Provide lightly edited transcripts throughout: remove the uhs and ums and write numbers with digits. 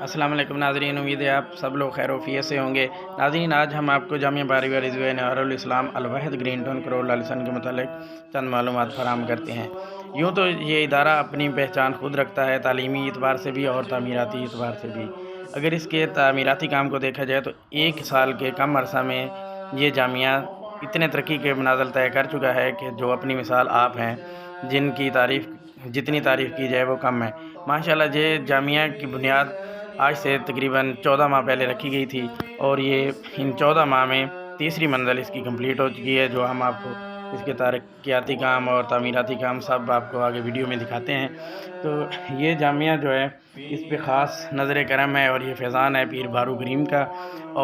السلام علیکم ناظرین، امید ہے آپ سب لوگ خیر وفیت سے ہوں گے۔ ناظرین، آج ہم آپ کو جامعہ بارویہ رضویہ انوارالاسلام الوحد گرین ٹاؤن کروڑ لالسن کے متعلق چند معلومات فراہم کرتے ہیں۔ یوں تو یہ ادارہ اپنی پہچان خود رکھتا ہے، تعلیمی اعتبار سے بھی اور تعمیراتی اعتبار سے بھی۔ اگر اس کے تعمیراتی کام کو دیکھا جائے تو 1 سال کے کم عرصہ میں یہ جامعہ اتنے ترقی کے منازل طے کر چکا ہے کہ جو اپنی مثال آپ ہیں، جتنی تعریف کی جائے وہ کم ہے۔ ماشاءاللہ، یہ جامعہ کی بنیاد آج سے تقریباً 14 ماہ پہلے رکھی گئی تھی، اور یہ ان 14 ماہ میں تیسری منزل اس کی کمپلیٹ ہو چکی ہے، جو ہم آپ کو اس کے ترقیاتی کام اور تعمیراتی کام سب آپ کو آگے ویڈیو میں دکھاتے ہیں۔ تو یہ جامعہ جو ہے، اس پہ خاص نظر کرم ہے، اور یہ فیضان ہے پیر بارو کریم کا،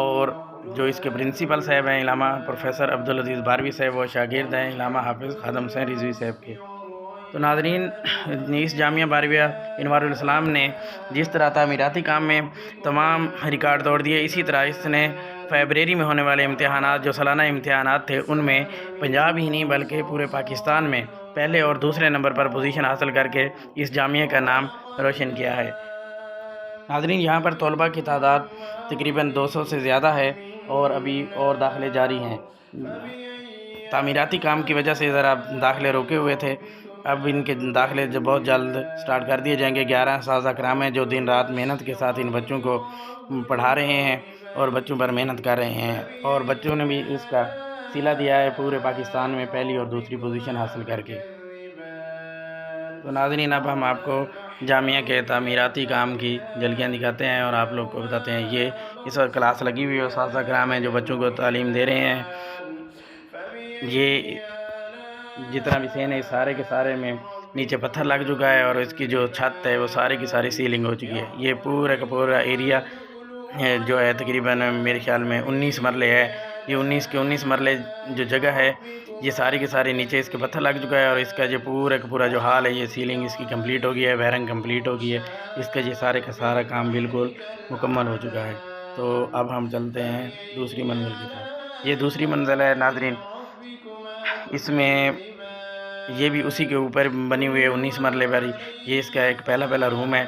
اور جو اس کے پرنسپل صاحب ہیں علامہ پروفیسر عبدالعزیز باروی صاحب، وہ شاگرد ہیں علامہ حافظ خادم حسین رضوی صاحب کے۔ تو ناظرین، اس جامعہ بارویہ انوارالاسلام نے جس طرح تعمیراتی کام میں تمام ریکارڈ توڑ دیے، اسی طرح اس نے فیبرری میں ہونے والے امتحانات، جو سالانہ امتحانات تھے، ان میں پنجاب ہی نہیں بلکہ پورے پاکستان میں پہلے اور دوسرے نمبر پر پوزیشن حاصل کر کے اس جامعہ کا نام روشن کیا ہے۔ ناظرین، یہاں پر طلباء کی تعداد تقریباً 200 سے زیادہ ہے، اور ابھی اور داخلے جاری ہیں۔ تعمیراتی کام کی وجہ سے ذرا داخلے روکے ہوئے تھے، اب ان کے داخلے بہت جلد سٹارٹ کر دیے جائیں گے۔ 11 اساتذہ کرام ہیں جو دن رات محنت کے ساتھ ان بچوں کو پڑھا رہے ہیں اور بچوں پر محنت کر رہے ہیں، اور بچوں نے بھی اس کا صلہ دیا ہے پورے پاکستان میں پہلی اور دوسری پوزیشن حاصل کر کے۔ تو ناظرین، اب ہم آپ کو جامعہ کے تعمیراتی کام کی جھلکیاں دکھاتے ہیں اور آپ لوگ کو بتاتے ہیں۔ یہ اس وقت کلاس لگی ہوئی ہے، اساتذہ کرام ہیں جو بچوں کو تعلیم دے رہے ہیں۔ یہ جتنا بھی سین ہے، سارے کے سارے میں نیچے پتھر لگ چکا ہے، اور اس کی جو چھت ہے وہ سارے کی ساری سیلنگ ہو چکی ہے۔ یہ پورا کا پورا ایریا جو ہے تقریباً میرے خیال میں 19 مرلے ہے۔ یہ 19 کے 19 مرلے جو جگہ ہے، یہ ساری کے سارے نیچے اس کے پتھر لگ چکا ہے، اور اس کا جو پورا کا پورا جو حال ہے، یہ سیلنگ اس کی کمپلیٹ ہو گیا ہے، وائرنگ کمپلیٹ ہو گئی ہے، اس کا یہ سارے کا سارا کام بالکل مکمل ہو چکا ہے۔ تو اب ہم چلتے ہیں دوسری منزل کی طرف۔ یہ دوسری منزل ہے ناظرین، اس میں یہ بھی اسی کے اوپر بنی ہوئی ہے 19 مرلے پر ہی۔ یہ اس کا ایک پہلا روم ہے،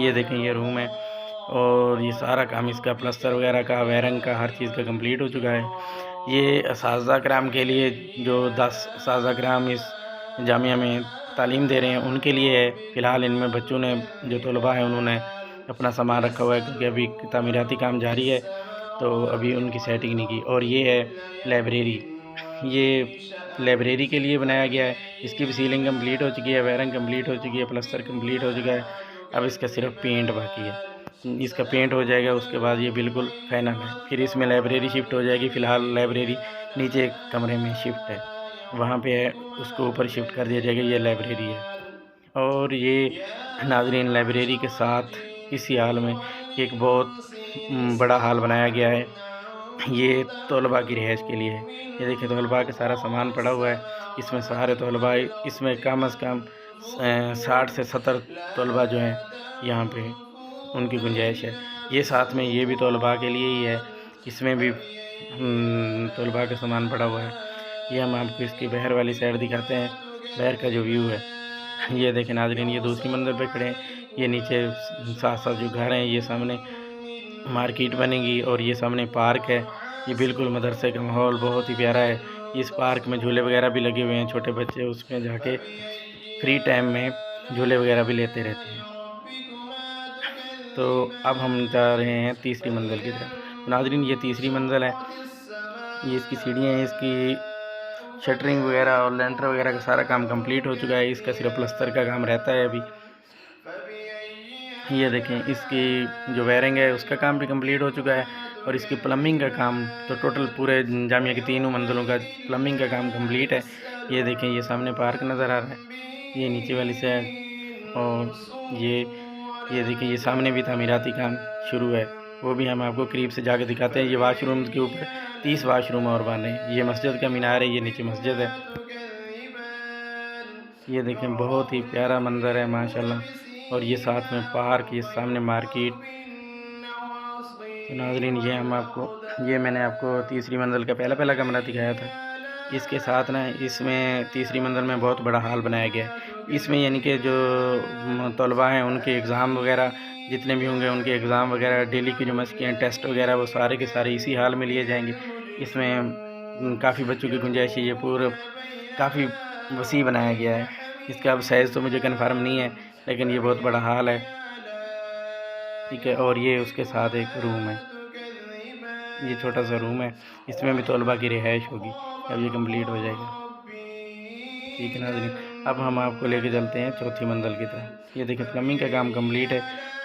یہ دیکھیں یہ روم ہے، اور یہ سارا کام اس کا پلستر وغیرہ کا، وائرنگ کا، ہر چیز کا کمپلیٹ ہو چکا ہے۔ یہ اساتذہ کرام کے لیے، جو 10 اساتذہ کرام اس جامعہ میں تعلیم دے رہے ہیں، ان کے لیے ہے۔ فی الحال ان میں بچوں نے، جو طلباء ہیں، انہوں نے اپنا سامان رکھا ہوا ہے، کیونکہ ابھی تعمیراتی کام جاری ہے، تو ابھی ان کی سیٹنگ نہیں کی۔ اور یہ ہے لائبریری، یہ لائبریری کے لیے بنایا گیا ہے، اس کی بھی سیلنگ کمپلیٹ ہو چکی ہے، وائرنگ کمپلیٹ ہو چکی ہے، پلستر کمپلیٹ ہو چکا ہے، اب اس کا صرف پینٹ باقی ہے۔ اس کا پینٹ ہو جائے گا، اس کے بعد یہ بالکل فائنل ہے، پھر اس میں لائبریری شفٹ ہو جائے گی۔ فی الحال لائبریری نیچے ایک کمرے میں شفٹ ہے، وہاں پہ ہے، اس کو اوپر شفٹ کر دیا جائے گا، یہ لائبریری ہے۔ اور یہ ناظرین، لائبریری کے ساتھ اسی حال میں ایک بہت بڑا ہال بنایا گیا ہے، یہ طلباء کی رہائش کے لیے ہے۔ یہ دیکھیں طلباء کا سارا سامان پڑا ہوا ہے، اس میں سارے طلباء، اس میں کم از کم 60 سے 70 طلباء جو ہیں یہاں پہ ان کی گنجائش ہے۔ یہ ساتھ میں یہ بھی طلباء کے لیے ہی ہے، اس میں بھی طلباء کا سامان پڑا ہوا ہے۔ یہ ہم آپ کو اس کی باہر والی سائڈ دکھاتے ہیں، باہر کا جو ویو ہے۔ یہ دیکھیں ناظرین، یہ دوسری منزل پہ کھڑے ہیں، یہ نیچے ساتھ ساتھ جو گھر ہیں، یہ سامنے مارکیٹ بنے گی، اور یہ سامنے پارک ہے۔ یہ بالکل مدرسے کا ماحول بہت ہی پیارا ہے۔ اس پارک میں جھولے وغیرہ بھی لگے ہوئے ہیں، چھوٹے بچے اس میں جا کے فری ٹائم میں جھولے وغیرہ بھی لیتے رہتے ہیں۔ تو اب ہم جا رہے ہیں تیسری منزل کی طرف۔ ناظرین، یہ تیسری منزل ہے، یہ اس کی سیڑھیاں ہیں، اس کی شٹرنگ وغیرہ اور لینٹر وغیرہ کا سارا کام کمپلیٹ ہو چکا ہے، اس کا صرف پلستر کا کام رہتا ہے ابھی۔ یہ دیکھیں اس کی جو وائرنگ ہے، اس کا کام بھی کمپلیٹ ہو چکا ہے، اور اس کی پلمبنگ کا کام تو ٹوٹل پورے جامعہ کی تینوں منزلوں کا پلمبنگ کا کام کمپلیٹ ہے۔ یہ دیکھیں یہ سامنے پارک نظر آ رہا ہے، یہ نیچے والی سائڈ، اور یہ دیکھیں یہ سامنے بھی تعمیراتی کام شروع ہے، وہ بھی ہم آپ کو قریب سے جا کے دکھاتے ہیں۔ یہ واش روم کے اوپر 30 واش روم اور بن رہے ہیں۔ یہ مسجد کا مینار ہے، یہ نیچے مسجد ہے۔ یہ دیکھیں بہت ہی پیارا منظر ہے ماشاءاللہ، اور یہ ساتھ میں پارک، یہ سامنے مارکیٹ۔ تو ناظرین، یہ میں نے آپ کو تیسری منزل کا پہلا کمرہ دکھایا تھا۔ اس کے ساتھ نا اس میں تیسری منزل میں بہت بڑا ہال بنایا گیا ہے۔ اس میں یعنی کہ جو طلباء ہیں ان کے اگزام وغیرہ جتنے بھی ہوں گے ان کے اگزام وغیرہ ڈیلی کی جو مشقیں ٹیسٹ وغیرہ وہ سارے کے سارے اسی ہال میں لیے جائیں گے۔ اس میں کافی بچوں کی گنجائش ہے، یہ پورا کافی وسیع بنایا گیا ہے۔ اس کا اب سائز تو مجھے کنفرم نہیں ہے، لیکن یہ بہت بڑا ہال ہے، ٹھیک ہے۔ اور یہ اس کے ساتھ ایک روم ہے، یہ چھوٹا سا روم ہے، اس میں بھی طلباء کی رہائش ہوگی، اب یہ کمپلیٹ ہو جائے گا، ٹھیک ہے ناظرین۔ اب ہم آپ کو لے کے چلتے ہیں چوتھی منزل کی طرف۔ یہ دیکھیں پلمبنگ کا کام کمپلیٹ ہے،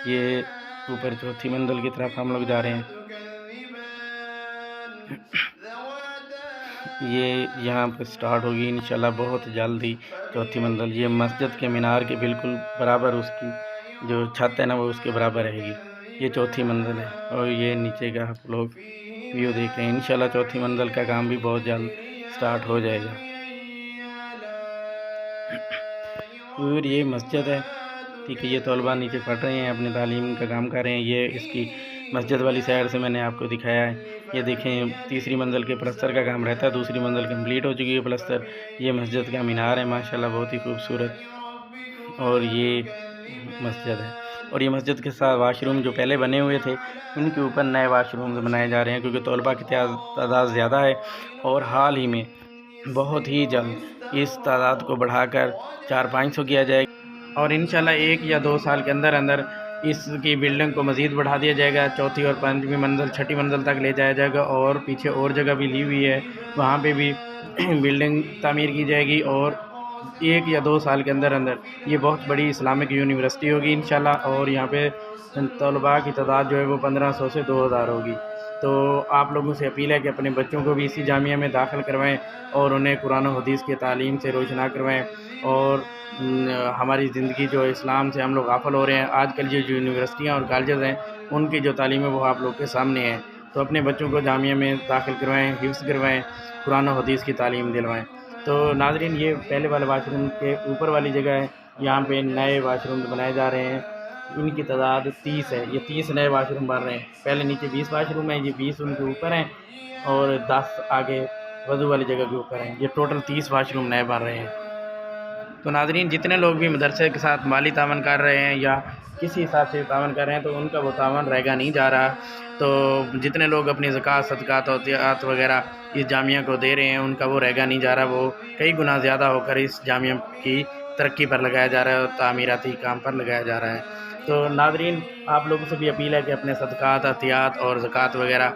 یہ اوپر چوتھی منزل کی طرف ہم لوگ جا رہے ہیں۔ یہ یہاں پہ سٹارٹ ہوگی انشاءاللہ بہت جلدی چوتھی منزل۔ یہ مسجد کے مینار کے بالکل برابر اس کی جو چھت ہے نا وہ اس کے برابر رہے گی۔ یہ چوتھی منزل ہے اور یہ نیچے کا آپ لوگ ویو دیکھ رہے ہیں۔ انشاءاللہ چوتھی منزل کا کام بھی بہت جلد سٹارٹ ہو جائے گا۔ اور یہ مسجد ہے، ٹھیک ہے۔ یہ طلباء نیچے پڑھ رہے ہیں، اپنے تعلیم کا کام کر رہے ہیں۔ یہ اس کی مسجد والی سائڈ سے میں نے آپ کو دکھایا ہے۔ یہ دیکھیں تیسری منزل کے پلستر کا کام رہتا ہے، دوسری منزل کمپلیٹ ہو چکی ہے پلستر۔ یہ مسجد کا مینار ہے ماشاءاللہ بہت ہی خوبصورت، اور یہ مسجد ہے۔ اور یہ مسجد کے ساتھ واش روم جو پہلے بنے ہوئے تھے ان کے اوپر نئے واش روم بنائے جا رہے ہیں، کیونکہ طلباء کی تعداد زیادہ ہے، اور حال ہی میں بہت ہی جلد اس تعداد کو بڑھا کر 400-500 کیا جائے گا، اور انشاءاللہ 1 یا 2 سال کے اندر اندر اس کی بلڈنگ کو مزید بڑھا دیا جائے گا، چوتھی اور پانچویں منزل چھٹی منزل تک لے جایا جائے گا، اور پیچھے اور جگہ بھی لی ہوئی ہے وہاں پہ بھی بلڈنگ تعمیر کی جائے گی، اور 1 یا 2 سال کے اندر اندر یہ بہت بڑی اسلامک یونیورسٹی ہوگی انشاءاللہ، اور یہاں پہ طلباء کی تعداد جو ہے وہ 1500 سے 2000 ہوگی۔ تو آپ لوگوں سے اپیل ہے کہ اپنے بچوں کو بھی اسی جامعہ میں داخل کروائیں اور انہیں قرآن و حدیث کی تعلیم سے روشنا کروائیں، اور ہماری زندگی جو اسلام سے ہم لوگ غافل ہو رہے ہیں۔ آج کل جو یونیورسٹیاں اور کالجز ہیں ان کی جو تعلیم ہے وہ آپ لوگ کے سامنے ہے، تو اپنے بچوں کو جامعہ میں داخل کروائیں، حفظ کروائیں، قرآن و حدیث کی تعلیم دلوائیں۔ تو ناظرین یہ پہلے والے واش روم کے اوپر والی جگہ ہے، یہاں پہ نئے واش روم بنائے جا رہے ہیں، ان کی تعداد 30 ہے، یہ 30 نئے واش روم بن رہے ہیں۔ پہلے نیچے 20 واش روم ہیں، یہ 20 ان کے اوپر ہیں، اور 10 آگے وضو والی جگہ کے اوپر ہیں۔ یہ ٹوٹل 30 واش روم نئے بن رہے ہیں۔ تو ناظرین جتنے لوگ بھی مدرسے کے ساتھ مالی تعاون کر رہے ہیں یا کسی حساب سے تعاون کر رہے ہیں تو ان کا وہ تعاون رہے نہیں جا رہا، تو جتنے لوگ اپنی زکوٰۃ صدقات عطیات وغیرہ اس جامعہ کو دے رہے ہیں ان کا وہ رہے نہیں جا رہا، وہ کئی گنا زیادہ ہو کر اس جامعہ کی ترقی پر لگایا جا رہا ہے اور تعمیراتی کام پر لگایا جا رہا ہے۔ تو ناظرین آپ لوگوں سے بھی اپیل ہے کہ اپنے صدقات عطیات اور زکوٰۃ وغیرہ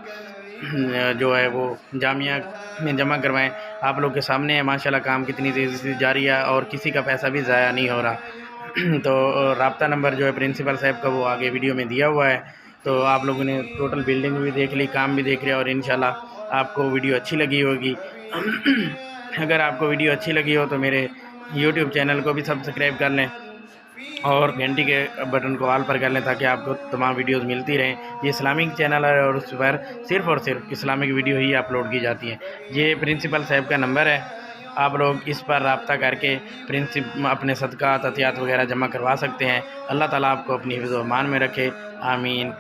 جو ہے وہ جامعہ میں جمع کروائیں۔ آپ لوگ کے سامنے ہے ماشاءاللہ کام کتنی تیزی سے جاری ہے، اور کسی کا پیسہ بھی ضائع نہیں ہو رہا۔ تو رابطہ نمبر جو ہے پرنسپل صاحب کا وہ آگے ویڈیو میں دیا ہوا ہے، تو آپ لوگوں نے ٹوٹل بلڈنگ بھی دیکھ لی، کام بھی دیکھ رہے، اور انشاءاللہ آپ کو ویڈیو اچھی لگی ہوگی۔ اگر آپ کو ویڈیو اچھی لگی ہو تو میرے یوٹیوب چینل کو بھی سبسکرائب کر لیں، اور گھنٹی کے بٹن کو آل پر کر لیں تاکہ آپ کو تمام ویڈیوز ملتی رہیں۔ یہ اسلامک چینل ہے اور اس پر صرف اور صرف اسلامک ویڈیو ہی اپلوڈ کی جاتی ہیں۔ یہ پرنسپل صاحب کا نمبر ہے، آپ لوگ اس پر رابطہ کر کے اپنے صدقات عطیات وغیرہ جمع کروا سکتے ہیں۔ اللہ تعالیٰ آپ کو اپنی حفظ و امان میں رکھے، آمین۔